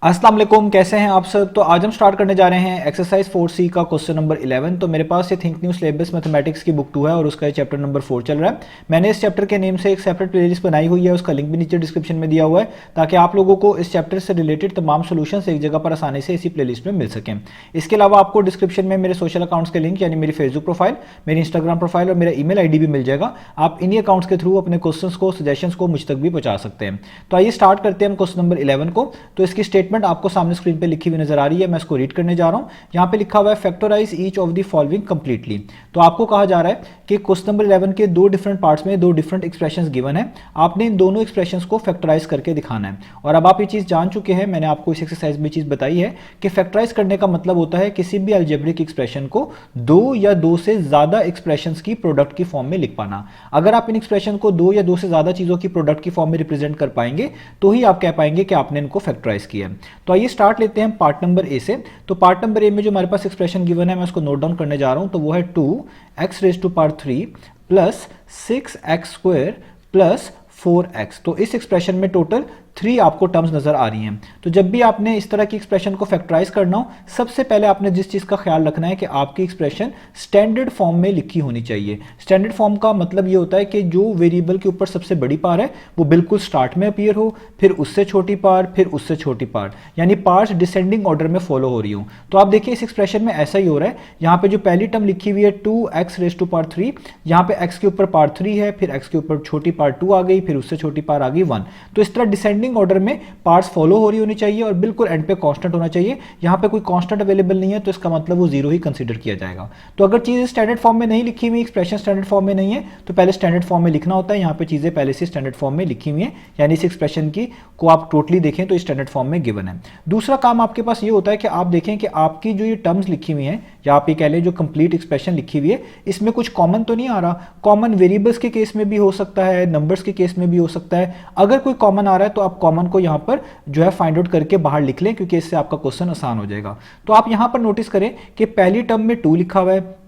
अस्सलाम वालेकुम, कैसे हैं आप सब। तो आज हम स्टार्ट करने जा रहे हैं एक्सरसाइज 4C का क्वेश्चन नंबर 11। तो मेरे पास ये थिंक न्यू सिलेबस मैथमेटिक्स की बुक 2 है और उसका ये चैप्टर नंबर 4 चल रहा है। मैंने इस चैप्टर के नेम से एक सेपरेट प्लेलिस्ट बनाई हुई है, उसका लिंक भी नीचे डिस्क्रिप्शन में दिया हुआ है ताकि आप लोगों को इस चैप्टर से रिलेटेड तमाम सोल्यूशंस एक जगह पर आसानी से इसी प्लेलिस्ट में मिल सकें। इसके अलावा आपको डिस्क्रिप्शन में मेरे सोशल अकाउंट्स के लिंक यानी मेरी फेसबुक प्रोफाइल, मेरी इंस्टाग्राम प्रोफाइल और मेरा ईमेल आईडी भी मिल जाएगा। आप इन्हीं अकाउंट्स के थ्रू अपने क्वेश्चंस को, सजेशंस को मुझ तक भी पहुंचा सकते हैं। तो आइए स्टार्ट करते हैं हम क्वेश्चन नंबर 11 को। तो इसकी स्टेटमेंट आपको सामने स्क्रीन पे लिखी हुई नजर आ रही है, मैं इसको रीड करने जा रहा हूं। यहां पे लिखा हुआ है factorise each of the following completely. तो आपको कहा जा रहा है कि क्वेश्चन नंबर 11 के दो डिफरेंट पार्ट्स में दो डिफरेंट एक्सप्रेशंस गिवन है, आपने इन दोनों एक्सप्रेशंस को फैक्टराइज करके दिखाना है। और अब आप ये चीज जान चुके हैं, मैंने आपको इस एक्सरसाइज में चीज बताई है कि फैक्टराइज करने का मतलब होता है किसी भी अलजेब्रिक एक्सप्रेशन को दो या दो से ज्यादा एक्सप्रेशंस की प्रोडक्ट की फॉर्म में लिख पाना। अगर आप इन एक्सप्रेशन को दो या दो से ज्यादा चीजों की प्रोडक्ट की फॉर्म में रिप्रेजेंट कर पाएंगे तो ही आप कह पाएंगे कि आपने इनको फैक्टराइज किया है। तो आइए स्टार्ट लेते हैं पार्ट नंबर ए से। तो पार्ट नंबर ए में जो हमारे पास एक्सप्रेशन गिवन है मैं उसको नोट डाउन करने जा रहा हूं। तो वो है 2x⁻³ plus 6x² plus 4x। तो इस एक्सप्रेशन में टोटल 3 आपको टर्म्स नजर आ रही हैं। तो जब भी आपने इस तरह की एक्सप्रेशन को फैक्टराइज करना हो, सबसे पहले आपने जिस चीज का ख्याल रखना है कि आपकी एक्सप्रेशन स्टैंडर्ड फॉर्म में लिखी होनी चाहिए। स्टैंडर्ड फॉर्म का मतलब ये होता है कि जो वेरिएबल के ऊपर सबसे बड़ी पार है वो बिल्कुल स्टार्ट में अपीयर हो, फिर उससे छोटी पार, फिर उससे छोटी पार, यानी पार्ट्स डिसेंडिंग ऑर्डर में फॉलो हो रही हो। तो आप देखिए इस एक्सप्रेशन में ऐसा ही हो रहा है। यहाँ पे जो पहली टर्म लिखी हुई है 2x⁻³ यहाँ पे x के ऊपर पार 3 है, फिर x के ऊपर छोटी पार 2 आ गई, फिर उससे छोटी पार आ गई 1। तो इस तरह डिसेंडिंग ऑर्डर में पार्ट्स फॉलो हो रही होनी चाहिए और बिल्कुल एंड पे कांस्टेंट होना चाहिए। यहां पे कोई कांस्टेंट अवेलेबल नहीं है तो इसका मतलब वो जीरो ही कंसीडर किया जाएगा। तो अगर चीजें स्टैंडर्ड फॉर्म में नहीं लिखी हुई, एक्सप्रेशन स्टैंडर्ड फॉर्म में नहीं है, तो पहले स्टैंडर्ड फॉर्म में लिखना होता है। यहां पे चीजें पहले से स्टैंडर्ड फॉर्म में लिखी हुई है, यानी इस एक्सप्रेशन की को आप टोटली देखें तो स्टैंडर्ड फॉर्म में गिवन है। दूसरा काम आपके पास ये होता है कि आप देखें कि आपकी जो ये टर्म्स लिखी हुई हैं या आप ये कह लें जो कंप्लीट एक्सप्रेशन लिखी हुई है, इसमें कुछ कॉमन तो नहीं आ रहा। कॉमन वेरिएबल्स के केस में भी हो सकता है, नंबर्स के केस में भी हो सकता है। अगर कोई कॉमन आ रहा है तो आप कॉमन को यहां पर जो है फाइंड आउट करके बाहर लिख लें, क्योंकि इससे आपका क्वेश्चन आसान हो जाएगा। तो आप यहां पर नोटिस करें कि पहली टर्म में 2 लिखा हुआ है,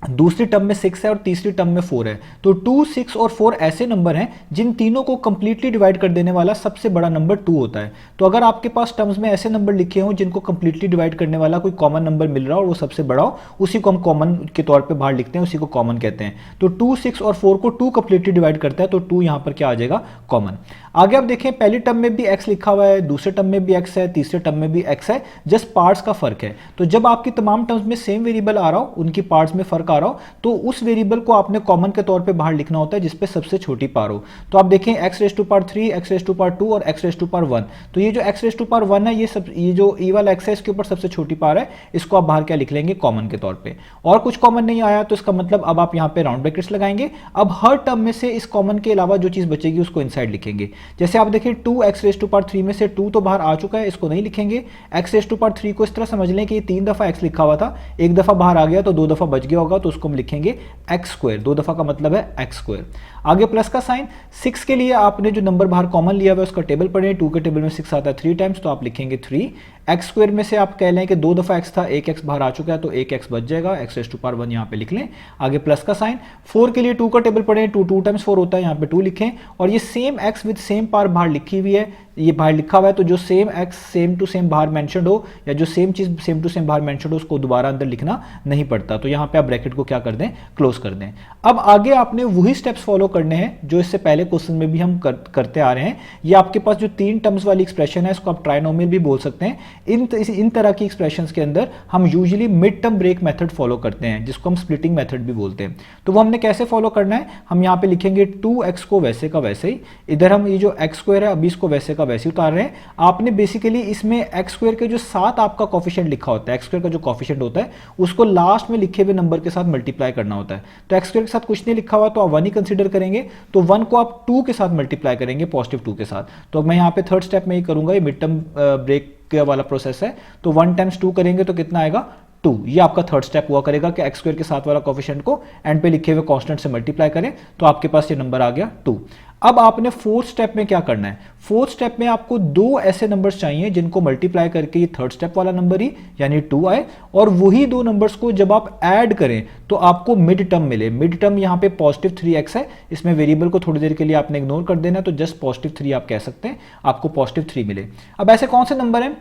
दूसरी टर्म में 6 है और तीसरी टर्म में 4 है। तो 2, 6 और 4 ऐसे नंबर हैं जिन तीनों को कंप्लीटली डिवाइड कर देने वाला सबसे बड़ा नंबर 2 होता है। तो अगर आपके पास टर्म्स में ऐसे नंबर लिखे हों जिनको कंप्लीटली डिवाइड करने वाला कोई कॉमन नंबर मिल रहा हो और वो सबसे बड़ा हो, उसी को हम कॉमन के तौर पे बाहर लिखते हैं, उसी को कॉमन कहते हैं। तो 2, 6 और 4 को 2 कंप्लीटली डिवाइड करता है, तो 2 यहां पर क्या आ जाएगा, कॉमन। आगे आप देखें पहली टर्म में भी x लिखा हुआ है, दूसरे टर्म में भी x है, तीसरे टर्म में भी x है, जस्ट पार्ट्स का फर्क है। तो जब आपकी तमाम टर्म्स में सेम वेरिएबल आ रहा हो, उनकी पार्ट्स में फर्क आ रहा हो, तो उस वेरिएबल को आपने कॉमन के तौर पे बाहर लिखना होता है जिसपे सबसे छोटी पार हो। तो आप देखें x⁻³ x⁻² और x⁻1। तो ये जो x⁻1 है, ये जो e वाला x है इसके ऊपर सबसे छोटी पार है, इसको आप बाहर क्या लिख लेंगे, कॉमन के तौर पे। और कुछ कॉमन नहीं आया तो इसका मतलब अब आप यहाँ पे राउंड ब्रैकेट्स लगाएंगे। अब हर टर्म में से इस कॉमन के अलावा जो चीज बचेगी उसको इनसाइड लिखेंगे। जैसे आप देखिए 2x⁻³ में से 2 तो बाहर आ चुका है, इसको नहीं लिखेंगे। x⁻3 को इस तरह समझ लें कि ये 3 दफा x लिखा हुआ था, एक दफा बाहर आ गया तो 2 दफा बच गया होगा, तो उसको हम लिखेंगे x²। 2 दफा का मतलब है x²। आगे प्लस का साइन। 6 के लिए आपने जो नंबर बाहर कॉमन लिया हुआ है उसका टेबल पढ़ें। 2 के टेबल में 6 आता है 3 टाइम्स, तो आप लिखेंगे 3। x² में से आप कह लें कि 2 दफा x था, एक x बाहर आ चुका है तो एक x बच जाएगा, x⁻1 यहाँ पे लिख लें। आगे प्लस का साइन। 4 के लिए 2 का टेबल पढ़ें, 2 टाइम्स 4 होता है, यहाँ पे 2 लिखें। और ये सेम x विद सेम पार बाहर लिखी हुई है, ये बाहर लिखा हुआ है, तो जो same x same to same बाहर मेंशन्ड हो या जो सेम चीज सेम टू सेम बाहर मेंशन्ड हो उसको दोबारा अंदर लिखना नहीं पड़ता। तो यहाँ पे आप ब्रैकेट को क्या कर दें, क्लोज कर दें। अब आगे आपने वही स्टेप्स फॉलो करने हैं जो इससे पहले क्वेश्चन में भी हम करते आ रहे हैं। ये आपके पास जो 3 टर्म्स वाली एक्सप्रेशन है इसको आप ट्राइनोमियल भी बोल सकते हैं। इन तरह की एक्सप्रेशंस के अंदर हम usually mid term break method follow करते हैं, जिसको हम स्प्लिटिंग मेथड भी बोलते हैं। तो वो हमने कैसे फॉलो करना है, हम यहाँ पे लिखेंगे 2x को वैसे का वैसे ही, इधर हम ये जो x² है अभी इसको वैसे का वैसे ही उतार रहे हैं। आपने बेसिकली इसमें x² के जो साथ आपका कॉफिशिएंट लिखा होता है, x² का जो कॉफिशिएंट होता है उसको लास्ट में लिखे हुए नंबर के साथ मल्टीप्लाई करना होता है। तो x² के साथ कुछ नहीं लिखा हुआ तो आप 1 ही कंसीडर करेंगे, तो 1 को आप 2 के साथ मल्टीप्लाई करेंगे, पॉजिटिव 2 के साथ। तो मैं यहाँ पे थर्ड स्टेप में ही करूंगा, ये मिड टर्म ब्रेक वाला प्रोसेस है। तो 1 टाइम्स 2 करेंगे तो कितना आएगा, 2। ये आपका थर्ड स्टेप हुआ करेगा कि x² के साथ वाला कोफिशिएंट को एंड पे लिखे हुए कांस्टेंट से मल्टीप्लाई करें, तो आपके पास ये नंबर आ गया 2। अब आपने फोर्थ स्टेप में क्या करना है, फोर्थ स्टेप में आपको 2 ऐसे नंबर्स चाहिए जिनको मल्टीप्लाई करके ये थर्ड स्टेप वाला नंबर ही यानी 2 आए, और वही 2 नंबर्स को जब आप ऐड करें तो आपको मिड टर्म मिले। मिड टर्म यहाँ पे पॉजिटिव 3x है, इसमें वेरिएबल को थोड़ी देर के लिए आपने इग्नोर कर देना, तो जस्ट पॉजिटिव 3 आप कह सकते हैं, आपको पॉजिटिव 3 मिले। अब ऐसे कौन से नंबर हैं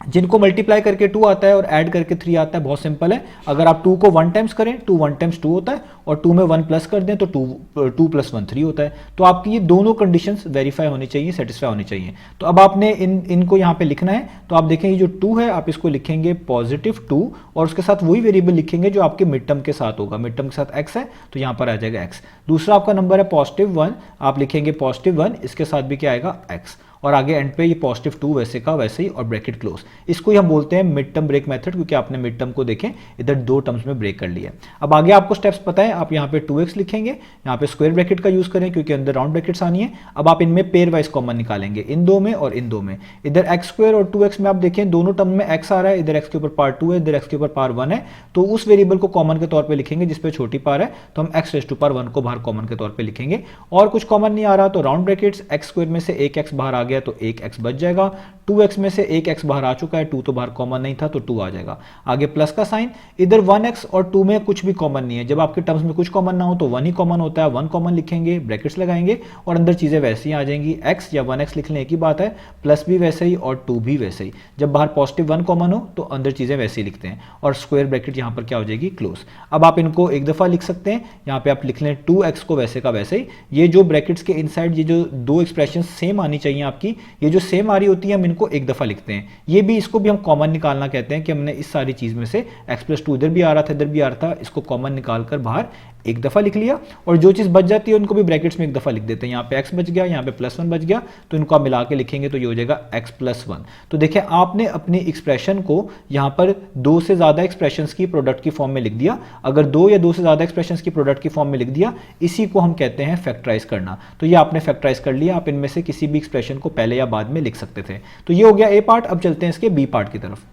जिनको मल्टीप्लाई करके 2 आता है और ऐड करके 3 आता है, बहुत सिंपल है। अगर आप 2 को 1 टाइम्स करें, 2 1 टाइम्स 2 होता है, और 2 में 1 प्लस कर दें तो 2 प्लस 1 3 होता है। तो आपकी ये दोनों कंडीशंस वेरीफाई होनी चाहिए, सेटिस्फाई होनी चाहिए। तो अब आपने इनको यहाँ पे लिखना है। तो आप देखें ये जो 2 है आप इसको लिखेंगे +2 और उसके साथ वही वेरिएबल लिखेंगे जो आपके मिड टर्म के साथ होगा। मिड टर्म के साथ x है तो यहाँ पर आ जाएगा x। दूसरा आपका नंबर है +1, आप लिखेंगे +1, इसके साथ भी क्या आएगा x, और आगे एंड पे ये +2 वैसे का वैसे ही और ब्रैकेट क्लोज। इसको ही हम बोलते हैं मिड टर्म ब्रेक मेथड, क्योंकि आपने मिड टर्म को देखें इधर 2 टर्म्स में ब्रेक कर लिया। अब आगे आपको स्टेप्स पता है, आप यहाँ पे 2x लिखेंगे, यहाँ पे स्क्वायर ब्रैकेट का यूज करें क्योंकि अंदर राउंड ब्रैकेट्स आनी है। अब आप इनमें पेयर वाइज कॉमन निकालेंगे, इन दो में और इन दो में। इधर x² और 2x में आप देखें दोनों टर्म में x आ रहा है, इधर x के ऊपर पार 2 है, इधर x के ऊपर पार 1 है, तो उस वेरिएबल को कॉमन के तौर पर लिखेंगे जिसपे छोटी पार है, तो हम x⁻1 को बाहर कॉमन के तौर पर लिखेंगे। और कुछ कॉमन नहीं आ रहा तो राउंड ब्रैकेट्स, x² में से एक x बाहर आ गया तो एक x बच जाएगा, 2x में से एक x बाहर आ चुका है, 2 तो बाहर कॉमन नहीं था तो 2 आ जाएगा। आगे प्लस का साइन, इधर 1x और 2 में कुछ भी कॉमन नहीं है। जब आपके टर्म्स में कुछ कॉमन ना हो तो 1 ही कॉमन होता है, 1 कॉमन लिखेंगे, ब्रैकेट्स लगाएंगे और अंदर चीजें वैसी आ जाएंगी। x या 1x लिख लें एक ही बात है, प्लस भी वैसे ही और 2 भी वैसे ही। जब बाहर +1 कॉमन हो तो अंदर चीजें वैसे ही लिखते हैं और स्क्वायर ब्रैकेट यहां पर क्या हो जाएगी, क्लोज। अब आप इनको एक दफा लिख सकते हैं, यहां पे आप लिख लें 2x को वैसे का वैसे ही। ये जो ब्रैकेट्स के इनसाइड ये जो दो एक्सप्रेशन सेम आनी चाहिए आपकी, ये जो सेम आ रही होती है हम इनको एक दफा लिखते हैं। ये भी, इसको भी हम कॉमन निकालना कहते हैं कि हमने इस सारी चीज में से x+2 इधर भी आ रहा था इधर भी आ रहा था, इसको कॉमन निकालकर बाहर एक दफा लिख लिया, और जो चीज बच जाती है उनको भी ब्रैकेट्स में एक दफा लिख देते हैं। यहाँ पे x बच गया, यहाँ पे +1 बच गया, तो इनको आप मिला के लिखेंगे तो ये हो जाएगा x+1। तो देखिए आपने अपनी एक्सप्रेशन को यहाँ पर 2 से ज्यादा एक्सप्रेशंस की प्रोडक्ट की फॉर्म में लिख दिया। अगर 2 या 2 से ज्यादा एक्सप्रेशंस की प्रोडक्ट की फॉर्म में लिख दिया, इसी को हम कहते हैं फैक्टराइज करना। तो ये आपने फैक्टराइज कर लिया, आप इनमें से किसी भी एक्सप्रेशन को पहले या बाद में लिख सकते थे। तो ये हो गया ए पार्ट। अब चलते हैं इसके बी पार्ट की तरफ।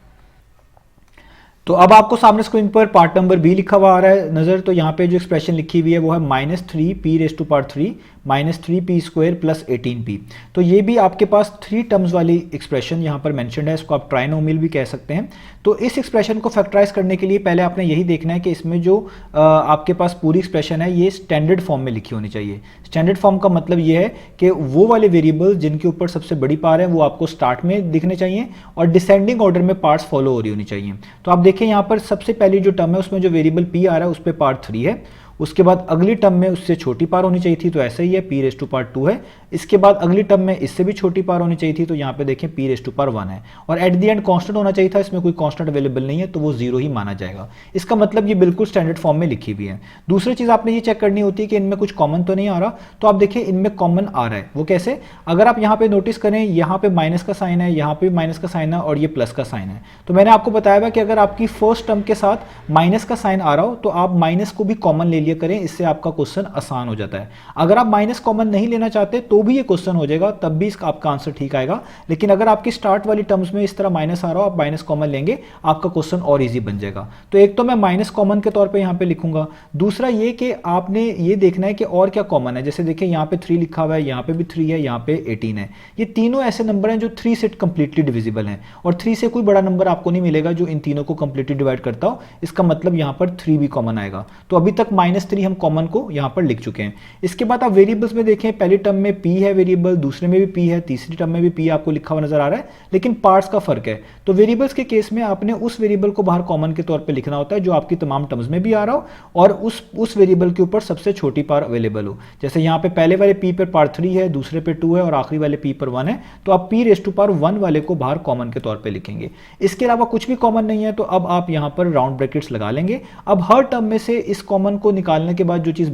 तो अब आपको सामने स्क्रीन पर पार्ट नंबर बी लिखा हुआ आ रहा है नजर। तो यहाँ पे जो एक्सप्रेशन लिखी हुई है वो है -3p⁻³ -3p² + 18p। तो ये भी आपके पास 3 टर्म्स वाली एक्सप्रेशन यहाँ पर मेंशन्ड है, इसको आप ट्राइनोमियल भी कह सकते हैं। तो इस एक्सप्रेशन को फैक्टराइज करने के लिए पहले आपने यही देखना है कि इसमें जो आपके पास पूरी एक्सप्रेशन है ये स्टैंडर्ड फॉर्म में लिखी होनी चाहिए। स्टैंडर्ड फॉर्म का मतलब ये है कि वो वाले वेरिएबल जिनके ऊपर सबसे बड़ी पार है वो आपको स्टार्ट में दिखने चाहिए और डिसेंडिंग ऑर्डर में पार्ट्स फॉलो हो रही होनी चाहिए। तो आप देखिए यहाँ पर सबसे पहली जो टर्म है उसमें जो वेरिएबल p आ रहा है उस पर पार्ट 3 है, उसके बाद अगली टर्म में उससे छोटी पार होनी चाहिए थी तो ऐसा ही है, p⁻2 है। इसके बाद अगली टर्म में इससे भी छोटी पार होनी चाहिए थी तो यहाँ पे देखें p⁻1 है, और एट द एंड कांस्टेंट होना चाहिए था, इसमें कोई कांस्टेंट अवेलेबल नहीं है तो वो 0 ही माना जाएगा। इसका मतलब ये बिल्कुल स्टैंडर्ड फॉर्म में लिखी हुई है। दूसरी चीज आपने ये चेक करनी होती है कि इनमें कुछ कॉमन तो नहीं आ रहा। तो आप देखिए इनमें कॉमन आ रहा है, वो कैसे? अगर आप यहाँ पे नोटिस करें, यहाँ पे माइनस का साइन है, यहाँ पे माइनस का साइन है और ये प्लस का साइन है। तो मैंने आपको बताया था कि अगर आपकी फर्स्ट टर्म के साथ माइनस का साइन आ रहा हो तो आप माइनस को भी कॉमन ले लिया करें, इससे आपका क्वेश्चन आसान हो जाता है। अगर आप माइनस कॉमन नहीं लेना चाहते तो भी ये क्वेश्चन हो जाएगा, तब भी इसका आपका आंसर ठीक आएगा। लेकिन अगर आपकी स्टार्ट वाली टर्म्स में इस तरह माइनस आ रहा हो, आप माइनस कॉमन लेंगे, आपका क्वेश्चन और इजी बन जाएगा। तो एक तो मैं माइनस कॉमन के तौर पे यहाँ पे लिखूंगा, दूसरा ये कि आपने ये देखना है कि और क्या कॉमन है। जैसे देखिए यहाँ पे 3 लिखा हुआ है, यहाँ पे भी 3 है, यहाँ पे 18 है। ये तीनों ऐसे नंबर हैं जो 3 से कंप्लीटली डिविजिबल हैं, और 3 से कोई बड़ा नंबर आपको नहीं मिलेगा जो इन तीनों को कंप्लीटली डिवाइड करता हो। इसका मतलब यहाँ पर 3 भी कॉमन आएगा। तो अभी तक -3 हम कॉमन को यहाँ पर लिख चुके हैं। इसके बाद आप वेरिएबल्स में देखें, पहली टर्म में p है वेरिएबल, दूसरे में भी p है, तीसरी टर्म में भी p आपको लिखा हुआ नजर आ रहा है, लेकिन पार्ट्स का फर्क है। तो वेरिएबल्स के केस में आपने उस वेरिएबल को बाहर कॉमन के तौर पे लिखना होता है जो आपकी तमाम टर्म्स में भी आ रहा हो और उस वेरिएबल के ऊपर सबसे छोटी पार अवेलेबल हो। जैसे यहाँ पे पहले वाले p पर पार 3 है, दूसरे पे 2 है और आखिरी वाले p पर 1 है, तो आप p⁻1 वाले को बाहर कॉमन के तौर पे लिखेंगे। इसके अलावा कुछ भी कॉमन नहीं है तो अब आप यहाँ पर राउंड ब्रैकेट्स लगा लेंगे। अब हर टर्म में से इस कॉमन को निकालने के बाद जो चीज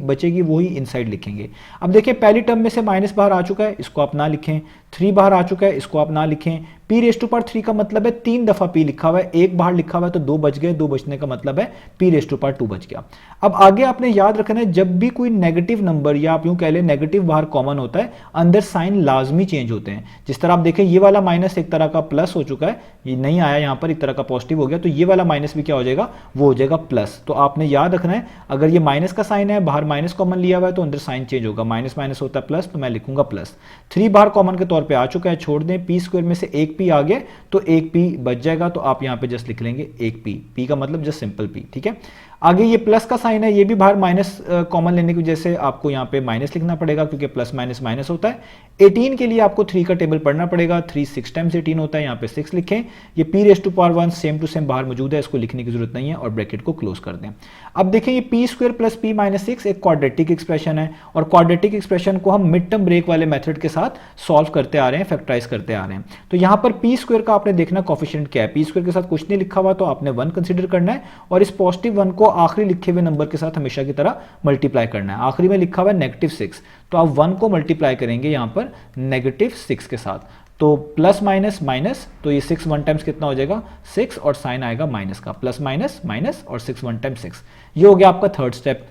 बचेगी वही इनसाइड लिखेंगे। अब देखिए पहली टर्म में से माइनस बाहर आ चुका है, इसको आप ना लिखें। 3 बाहर आ चुका है, इसको आप ना लिखें। p⁻3 का मतलब है 3 दफा p लिखा हुआ है, एक बाहर लिखा हुआ है तो 2 बच गए, 2 बचने का मतलब है p⁻2 बच गया। अब आगे आपने याद रखना है, जब भी कोई नेगेटिव नंबर या आप यूं कह लें नेगेटिव बाहर कॉमन होता है, अंदर साइन लाजमी चेंज होते हैं। जिस तरह आप देखें ये वाला माइनस एक तरह का प्लस हो चुका है, ये नहीं आया यहाँ पर, एक तरह का पॉजिटिव हो गया, तो ये वाला माइनस भी क्या हो जाएगा, वो हो जाएगा प्लस। तो आपने याद रखना है, अगर ये माइनस का साइन है, बाहर माइनस कॉमन लिया हुआ है तो अंदर साइन चेंज होगा, माइनस माइनस होता है प्लस, तो मैं लिखूंगा प्लस। 3 बाहर कॉमन के तौर पर आ चुका है, छोड़ दें, p² में से एक p आ गया तो एक p बच जाएगा, तो आप यहां पे जस्ट लिख लेंगे एक p का मतलब जस्ट सिंपल p, ठीक है। आगे ये प्लस का साइन है, ये भी बाहर माइनस कॉमन लेने की वजह से आपको यहाँ पे माइनस लिखना पड़ेगा, क्योंकि प्लस माइनस माइनस होता है। 18 के लिए आपको 3 का टेबल पढ़ना पड़ेगा। 3 6 टाइम्स 18 होता है, यहाँ पे 6 लिखें। ये p raise to power 1 same to same बाहर मौजूद है, इसको लिखने की जरूरत नहीं है और ब्रैकेट को क्लोज कर दें। अब देखें ये p square plus p minus 6 एक क्वाड्रेटिक एक्सप्रेशन है, और क्वाड्रेटिक एक्सप्रेशन को हम मिड टर्म ब्रेक वाले मेथड के साथ सॉल्व करते आ रहे हैं, फैक्टराइज करते आ रहे हैं। तो यहाँ पर p स्क्वायर का आपने देखना कोफिशिएंट क्या है। p स्क्वायर के साथ कुछ नहीं लिखा हुआ तो आपने 1 कंसीडर करना है, और इस पॉजिटिव 1 को आखिरी लिखे हुए नंबर के साथ हमेशा की तरह मल्टीप्लाई करना है। आखिरी में लिखा हुआ है -6, तो आप 1 को मल्टीप्लाई करेंगे यहाँ पर -6 के साथ, तो प्लस माइनस माइनस, तो ये 6 1 टाइम्स कितना हो जाएगा 6, और साइन आएगा माइनस का, प्लस माइनस माइनस और 6 1 टाइम्स 6। ये हो गया आपका थर्ड स्टेप।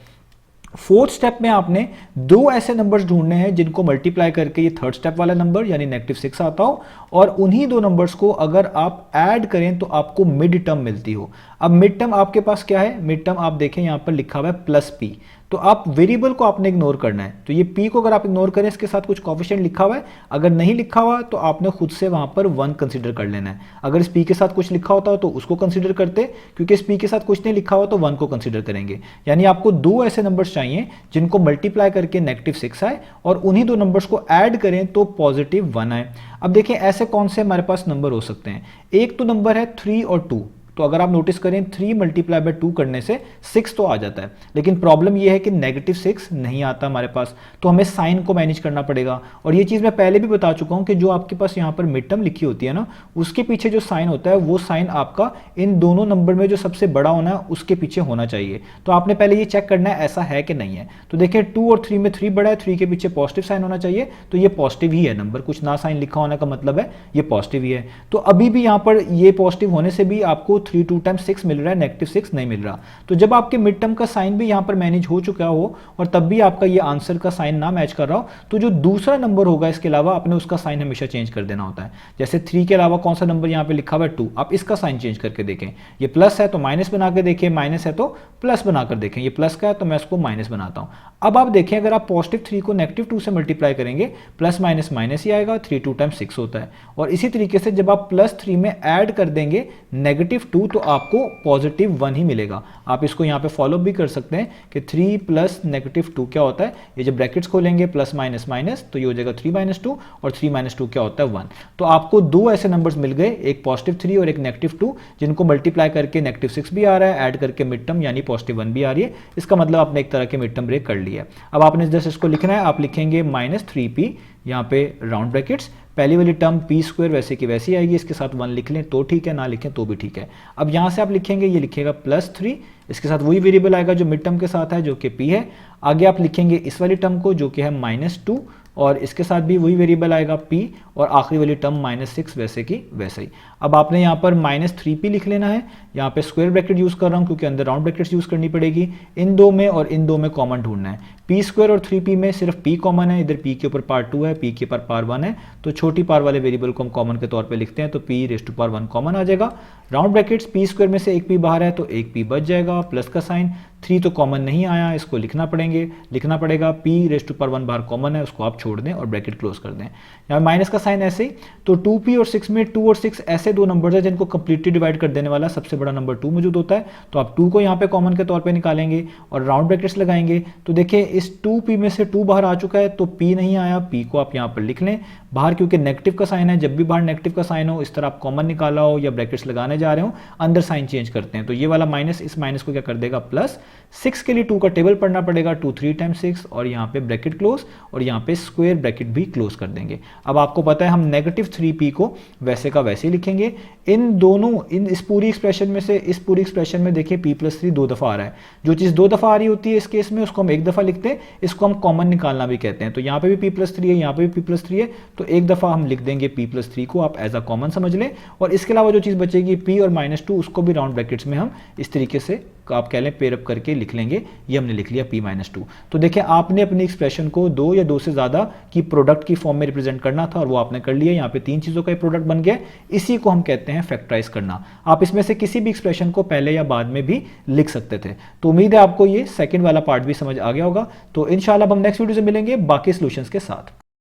फोर्थ स्टेप में आपने दो ऐसे नंबर्स ढूंढने हैं जिनको मल्टीप्लाई करके ये थर्ड स्टेप वाला नंबर यानी -6 आता हो, और उन्हीं दो नंबर्स को अगर आप ऐड करें तो आपको मिड टर्म मिलती हो। अब मिड टर्म आपके पास क्या है, मिड टर्म आप देखें यहां पर लिखा हुआ है प्लस p, तो आप वेरिएबल को आपने इग्नोर करना है। तो ये p को अगर आप इग्नोर करें, इसके साथ कुछ कोफिशिएंट लिखा हुआ है, अगर नहीं लिखा हुआ तो आपने खुद से वहां पर 1 कंसीडर कर लेना है। अगर इस p के साथ कुछ लिखा होता तो उसको कंसीडर करते, क्योंकि इस p के साथ कुछ नहीं लिखा हुआ तो 1 को कंसीडर करेंगे। यानी आपको दो ऐसे नंबर्स चाहिए जिनको मल्टीप्लाई करके -6 आए और उन्हीं दो नंबर्स को ऐड करें तो +1 आए। अब देखिए ऐसे कौन से हमारे पास नंबर हो सकते हैं। एक तो नंबर है 3 और 2, तो अगर आप नोटिस करें 3 मल्टीप्लाई बाय 2 करने से 6 तो आ जाता है, लेकिन प्रॉब्लम यह है कि -6 नहीं आता हमारे पास, तो हमें साइन को मैनेज करना पड़ेगा। और ये चीज़ मैं पहले भी बता चुका हूं कि जो आपके पास यहाँ पर मिड टर्म लिखी होती है ना, उसके पीछे जो साइन होता है वो साइन आपका इन दोनों नंबर में जो सबसे बड़ा होना है उसके पीछे होना चाहिए। तो आपने पहले ये चेक करना है ऐसा है कि नहीं है। तो देखिए 2 और 3 में 3 बड़ा है, 3 के पीछे पॉजिटिव साइन होना चाहिए, तो ये पॉजिटिव ही है नंबर, कुछ ना साइन लिखा होने का मतलब है ये पॉजिटिव ही है। तो अभी भी यहाँ पर ये पॉजिटिव होने से भी आपको 3 2 टाइम्स 6 मिल रहा है, -6 नहीं मिल रहा। तो जब आपके मिड टर्म का साइन भी यहाँ पर मैनेज हो चुका हो और तब भी आपका ये आंसर का साइन ना मैच कर रहा हो, तो जो दूसरा नंबर होगा इसके अलावा आपने उसका साइन हमेशा चेंज कर देना होता है। जैसे 3 के अलावा कौन सा नंबर यहाँ पे लिखा हुआ है 2, आप इसका साइन चेंज करके देखें। ये प्लस है तो माइनस बना के देखें, माइनस है तो प्लस बनाकर देखें। ये प्लस का है तो मैं इसको माइनस बनाता हूँ। अब आप देखें अगर आप +3 को -2 से मल्टीप्लाई करेंगे, प्लस माइनस माइनस ही आएगा, 3 2 टाइम्स 6 होता है। और इसी तरीके से जब आप +3 में ऐड कर देंगे -2 तो आपको +1 ही मिलेगा। आप इसको यहाँ पे फॉलो भी कर सकते हैं कि 3 + -2 क्या होता है। ये जब ब्रैकेट्स खोलेंगे प्लस माइनस माइनस तो ये हो जाएगा 3 - 2, और 3 - 2 क्या होता है 1। तो आपको दो ऐसे नंबर्स मिल गए, एक +3 और एक -2, जिनको मल्टीप्लाई करके -6 भी आ रहा है, ऐड करके मिड टर्म यानी +1 भी आ रही है। इसका मतलब आपने एक तरह के मिड टर्म ब्रेक कर लिया है। अब आपने जैसे इसको लिखना है, आप लिखेंगे -3p यहाँ पे राउंड ब्रैकेट्स, पहली वाली टर्म p² वैसे की वैसी आएगी, इसके साथ 1 लिख लें तो ठीक है, ना लिखें तो भी ठीक है। अब यहाँ से आप लिखेंगे, ये लिखेगा +3, इसके साथ वही वेरिएबल आएगा जो मिड टर्म के साथ है जो कि p है। आगे आप लिखेंगे इस वाली टर्म को जो कि है -2, और इसके साथ भी वही वेरिएबल आएगा p, और आखिरी वाली टर्म -6 वैसे की वैसे ही। अब आपने यहाँ पर -3p लिख लेना है। यहाँ पे स्क्वायर ब्रैकेट यूज़ कर रहा हूँ क्योंकि अंदर राउंड ब्रैकेट्स यूज़ करनी पड़ेगी। इन दो में और इन दो में कॉमन ढूंढना है। p² और 3p में सिर्फ p कॉमन है, इधर p के ऊपर पार्ट 2 है, p के ऊपर पावर 1 है, तो छोटी पावर वाले वेरिएबल को हम कॉमन के तौर पे लिखते हैं, तो p⁻1 कॉमन आ जाएगा। राउंड ब्रैकेट्स p² में से एक p बाहर है तो एक p बच जाएगा, प्लस का साइन, 3 तो कॉमन नहीं आया, इसको लिखना पड़ेगा, p⁻1 बाहर कॉमन है, उसको आप छोड़ दें और ब्रैकेट क्लोज कर दें। यहाँ माइनस का साइन ऐसे ही, तो 2p और 6 में 2 और 6 ऐसे दो नंबर्स हैं जिनको कंप्लीटली डिवाइड कर देने वाला सबसे बड़ा नंबर 2 मौजूद होता है, तो आप 2 को यहाँ पे कॉमन के तौर पे निकालेंगे और राउंड ब्रैकेट्स लगाएंगे। तो देखिए इस 2p में से 2 बाहर आ चुका है तो p नहीं आया, p को आप यहाँ पर लिख लें बाहर, क्योंकि नेगेटिव का साइन है। जब भी बाहर नेगेटिव का साइन हो, इस तरह आप कॉमन निकाला हो या ब्रैकेट्स लगाने जा रहे हो, अंदर साइन चेंज करते हैं, तो ये वाला माइनस इस माइनस को क्या कर देगा प्लस। 6 के लिए 2 का टेबल पढ़ना पड़ेगा, 2 3 टाइम्स 6, और यहाँ पे ब्रैकेट क्लोज, और यहाँ पे स्क्वायर ब्रैकेट भी क्लोज कर देंगे। अब आपको पता है हम -3p को वैसे का वैसे ही लिखेंगे। इन दोनों इस पूरी एक्सप्रेशन में से इस पूरी एक्सप्रेशन में देखिए p+3 2 दफ़ा आ रहा है। जो चीज़ 2 दफ़ा आ रही होती है इस केस में उसको हम एक दफ़ा लिखते हैं, इसको हम कॉमन निकालना भी कहते हैं। तो यहाँ पे भी p+3 है, यहाँ पे भी p+3 है, तो एक दफ़ा हम लिख देंगे p+3 को, आप एज अ कॉमन समझ लें। और इसके अलावा जो चीज़ बचेगी p और -2, उसको भी राउंड ब्रैकेट्स में हम इस तरीके से आप कह लें पेयर अप करके लिख लेंगे। ये हमने लिख लिया p-2। तो देखिए आपने अपनी एक्सप्रेशन को 2 या 2 से ज़्यादा की प्रोडक्ट की फॉर्म में रिप्रेजेंट करना था और वो आपने कर लिया। यहाँ पे 3 चीज़ों का प्रोडक्ट बन गया, इसी को हम कहते हैं फैक्टराइज करना। आप इसमें से किसी भी एक्सप्रेशन को पहले या बाद में भी लिख सकते थे। तो उम्मीद है आपको ये सेकेंड वाला पार्ट भी समझ आ गया होगा। तो इंशाल्लाह हम नेक्स्ट वीडियो से मिलेंगे बाकी सोल्यूशंस के साथ।